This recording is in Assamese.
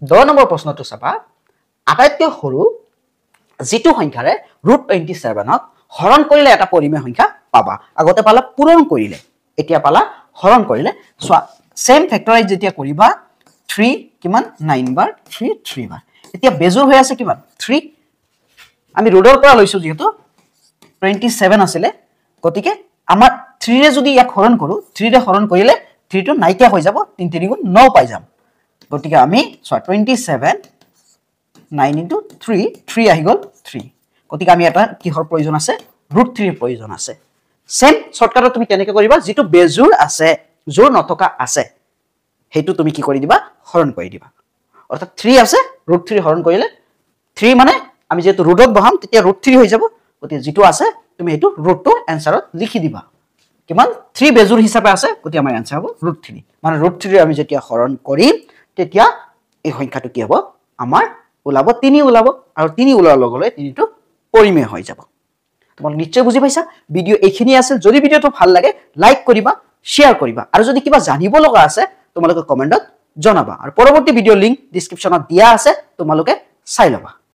10 নম্বৰ প্ৰশ্নটো চাবা আটাইতকৈ সৰু যেটো সংখ্যাৰে √27 ক হৰণ কৰিলে এটা পৰিমেয় সংখ্যা পাবা আগতে পালা পূৰণ কৰিলে এতিয়া পালা হৰণ কৰিলে সো সেম ফেক্টৰাইজ যেতিয়া কৰিবা 3 কিমান 9 বাৰ 3 বাৰ এতিয়া বেজুৰ হৈ আছে কিমান 3 আমি ৰুটৰ পৰা লৈছো যেহেতু 27 আছিল গতিকে আমাৰ 3 ৰে যদি ইয়াক হৰণ কৰো 3 ৰে হৰণ কৰিলে 3 টো নাইকিয়া হৈ যাব 3 3 গুণ 9 পাই যাম গতিকে আমি 27 9 3 আহি গল 3 গতিকে আমি এটা কিহৰ প্ৰয়োজন আছে √3 ৰ প্ৰয়োজন আছে সেম শৰ্টকাটত তুমি কেনেকৈ কৰিবা যেটো বেজুৰ আছে জোৰ নথকা আছে হেতু তুমি কি কৰি দিবা হৰণ কৰি দিবা অৰ্থাৎ 3 আছে √3 হৰণ কৰিলে 3 মানে আমি যেটো ৰুটত বহাম তেতিয়া √3 হৈ যাব গতিকে যেটো আছে তুমি হেতু ৰুটটো এনসাৰত লিখি দিবা কিমান 3 বেজুৰ হিচাপে আছে গতি আমাৰ এনসাৰ হ'ব √3 মানে √3 আমি যেতিয়া হৰণ কৰিম তেতিয়া এই সংখ্যাটো কি হ'ব আমাৰ ওলাব 3 ওলাব আৰু 3 ওলাৰ লগে লগে 3 টো পৰিমেয় হৈ যাব তোমাক নিশ্চয় বুজি পাইছা ভিডিও এইখিনি আছিল যদি ভিডিওটো ভাল লাগে লাইক কৰিবা শেয়াৰ কৰিবা আৰু যদি কিবা জানিব লগা আছে তোমালোকে কমেন্টত জনাবা আৰু পৰৱৰ্তী ভিডিও লিংক ডেসক্ৰিপচনত দিয়া আছে তোমালোকে চাই লবা